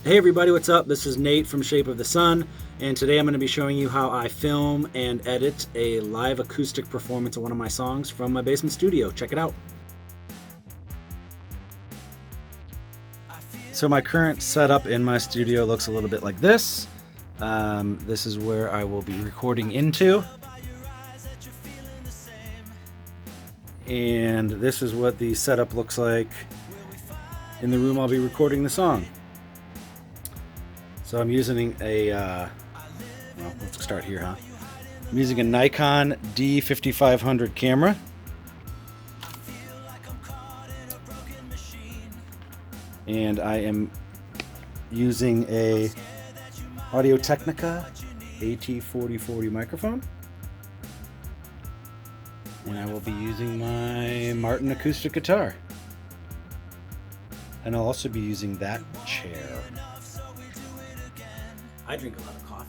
Hey everybody, what's up? This is Nate from Shape of the Sun, and today I'm going to be showing you how I film and edit a live acoustic performance of one of my songs from my basement studio. Check it out. So my current setup in my studio looks a little bit like this. This is where I will be recording into. And this is what the setup looks like in the room I'll be recording the song. So I'm using a, well, let's start here, huh? I'm using a Nikon D5500 camera. And I am using a Audio-Technica AT4040 microphone. And I will be using my Martin acoustic guitar. And I'll also be using that chair. I drink a lot of coffee.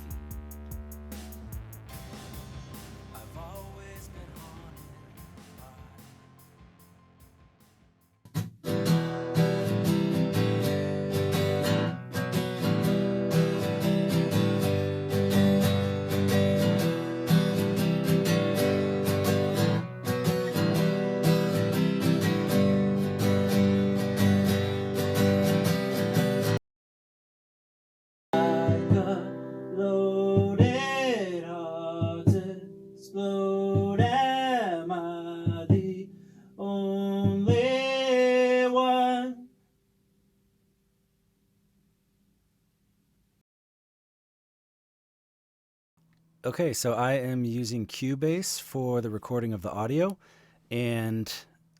Okay, so I am using Cubase for the recording of the audio, and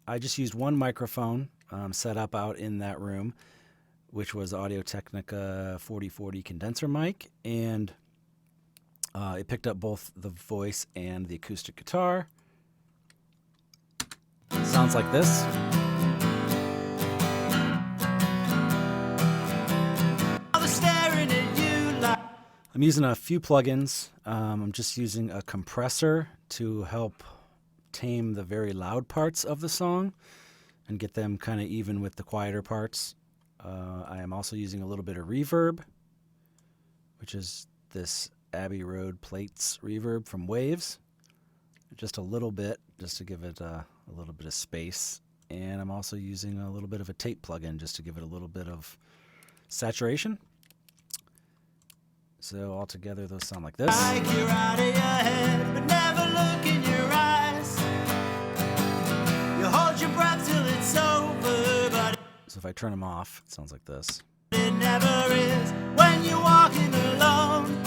I just used one microphone set up out in that room, which was Audio-Technica 4040 condenser mic, and it picked up both the voice and the acoustic guitar. Sounds like this. I'm using a few plugins. I'm just using a compressor to help tame the very loud parts of the song and get them kind of even with the quieter parts. I am also using a little bit of reverb, which is this Abbey Road Plates reverb from Waves. Just a little bit, just to give it a little bit of space. And I'm also using a little bit of a tape plugin just to give it a little bit of saturation. So all together, those sound like this. Like you're out of your head, but never look in your eyes. You hold your breath till it's over, but so if I turn them off, it sounds like this. It never is when you're walking alone.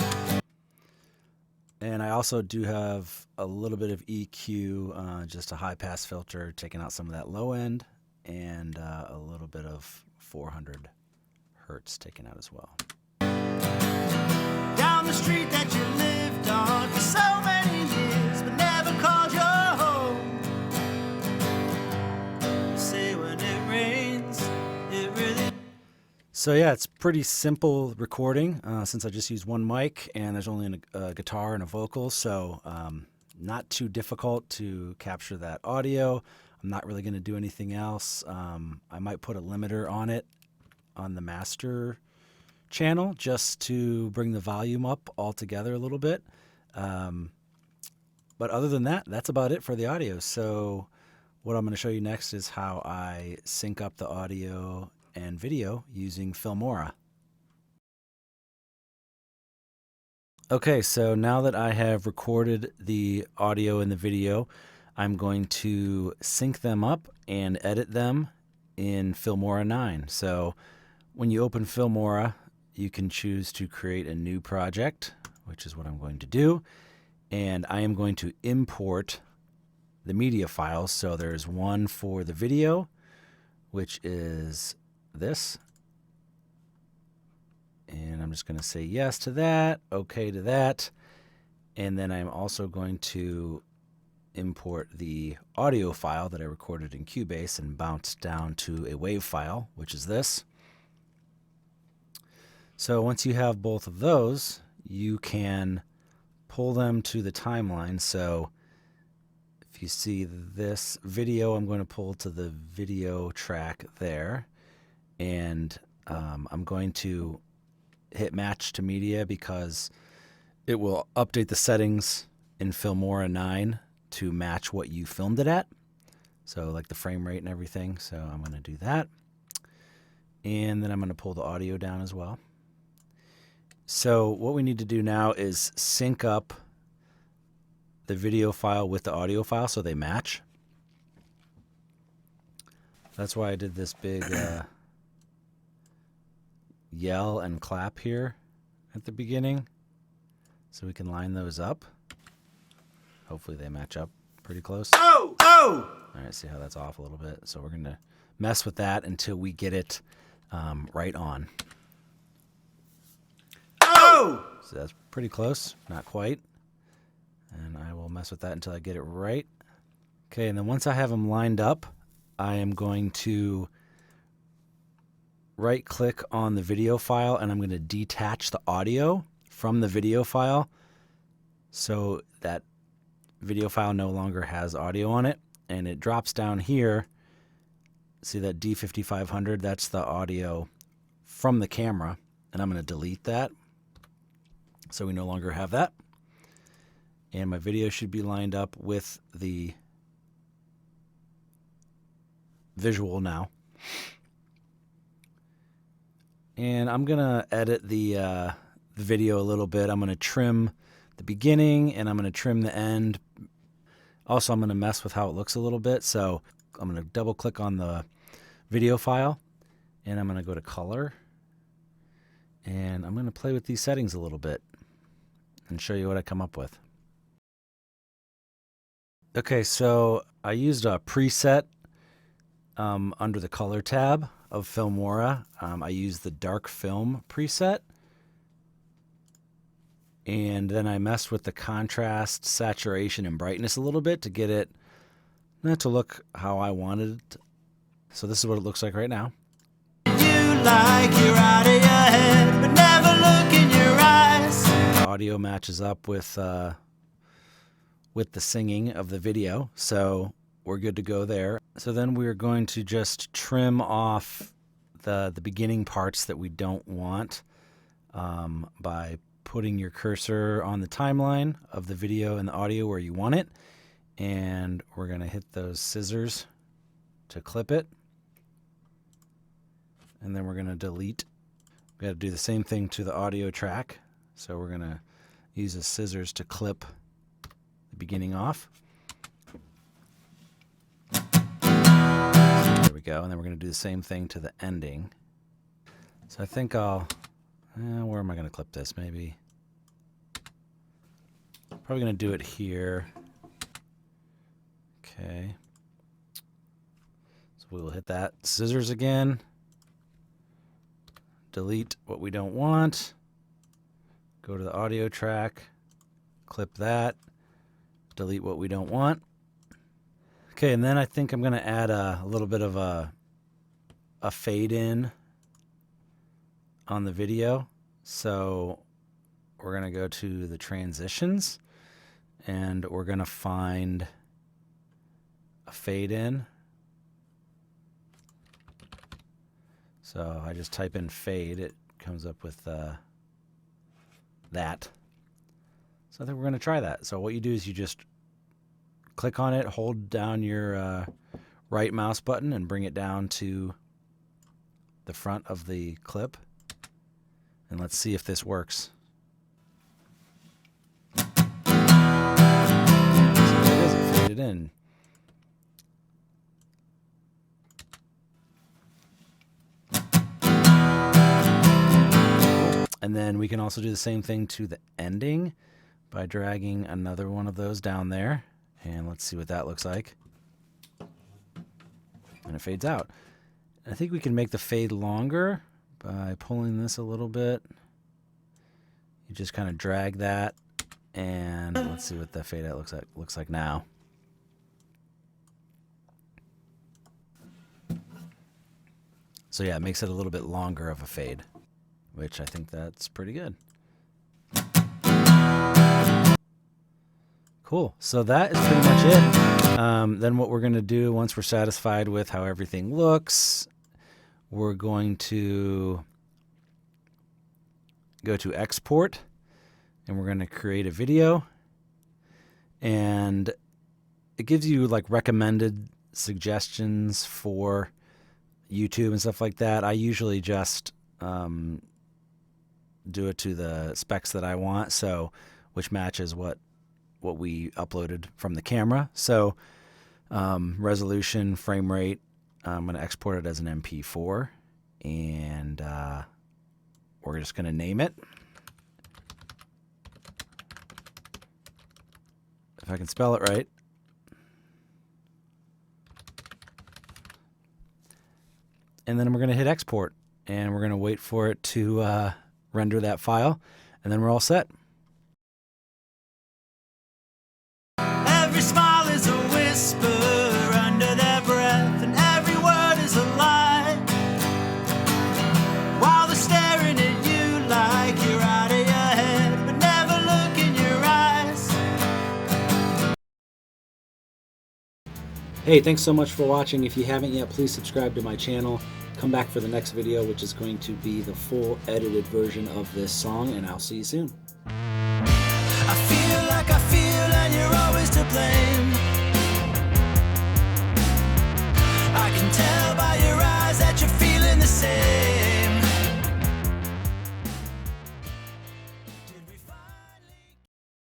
And I also do have a little bit of EQ, just a high pass filter, taking out some of that low end, and a little bit of 400 hertz taken out as well. Down the street that you lived on for so many years, but never called your home. Say when it rains, it really. So yeah, it's pretty simple recording since I just used one mic and there's only a guitar and a vocal, so not too difficult to capture that audio. I'm not really going to do anything else. I might put a limiter on it on the master channel just to bring the volume up altogether a little bit. But other than that, that's about it for the audio. So what I'm going to show you next is how I sync up the audio and video using Filmora. Okay, so now that I have recorded the audio and the video, I'm going to sync them up and edit them in Filmora 9. So when you open Filmora, you can choose to create a new project, which is what I'm going to do. And I am going to import the media files. So there's one for the video, which is this. And I'm just going to say yes to that, okay to that. And then I'm also going to import the audio file that I recorded in Cubase and bounce down to a WAV file, which is this. So once you have both of those, you can pull them to the timeline. So if you see this video, I'm going to pull to the video track there. And I'm going to hit match to media because it will update the settings in Filmora 9 to match what you filmed it at. So like the frame rate and everything. So I'm going to do that. And then I'm going to pull the audio down as well. So what we need to do now is sync up the video file with the audio file so they match. That's why I did this big yell and clap here at the beginning, so we can line those up. Hopefully they match up pretty close. Oh! Oh! All right, see how that's off a little bit. So we're going to mess with that until we get it right on. Oh! So that's pretty close, not quite. And I will mess with that until I get it right. Okay, and then once I have them lined up, I am going to right-click on the video file, and I'm going to detach the audio from the video file so that video file no longer has audio on it. And it drops down here. See that D5500? That's the audio from the camera. And I'm going to delete that so we no longer have that. And my video should be lined up with the visual now. And I'm going to edit the video a little bit. I'm going to trim the beginning and I'm going to trim the end. Also, I'm going to mess with how it looks a little bit. So I'm going to double click on the video file and I'm going to go to color. And I'm going to play with these settings a little bit and show you what I come up with. Okay, so I used a preset under the color tab of Filmora. I used the dark film preset. And then I messed with the contrast, saturation, and brightness a little bit to get it not to look how I wanted it. So this is what it looks like right now. You like you're out of your head, but never look in your eyes. The audio matches up with the singing of the video, so we're good to go there. So then we're going to just trim off the beginning parts that we don't want by putting your cursor on the timeline of the video and the audio where you want it. And we're going to hit those scissors to clip it. And then we're going to delete. We got to do the same thing to the audio track. So we're going to use the scissors to clip the beginning off. There we go. And then we're going to do the same thing to the ending. So I think I'll... where am I going to clip this? Maybe. Probably going to do it here. Okay. So we will hit that. Scissors again. Delete what we don't want. Go to the audio track. Clip that. Delete what we don't want. Okay, and then I think I'm going to add a little bit of a fade in on the video. So we're going to go to the transitions and we're going to find a fade in. So I just type in fade, it comes up with that. So I think we're going to try that. So what you do is you just click on it, hold down your right mouse button and bring it down to the front of the clip. And let's see if this works. So it isn't faded in. And then we can also do the same thing to the ending by dragging another one of those down there. And let's see what that looks like. And it fades out. I think we can make the fade longer by pulling this a little bit. You just kind of drag that, and let's see what the fade out looks like now. So yeah, it makes it a little bit longer of a fade, which I think that's pretty good. Cool. So that is pretty much it. Then what we're going to do once we're satisfied with how everything looks, we're going to go to export, and we're going to create a video. And it gives you like recommended suggestions for YouTube and stuff like that. I usually just do it to the specs that I want, so which matches what we uploaded from the camera. So resolution, frame rate, I'm going to export it as an MP4, and we're just going to name it. If I can spell it right. And then we're going to hit export, and we're going to wait for it to render that file, and then we're all set. Every smile is a whisper under their breath, and every word is a lie. While they're staring at you like you're out of your head, but never look in your eyes. Hey, thanks so much for watching. If you haven't yet, please subscribe to my channel. Come back for the next video, which is going to be the full edited version of this song, and I'll see you soon. I feel like I feel, and you're always to blame.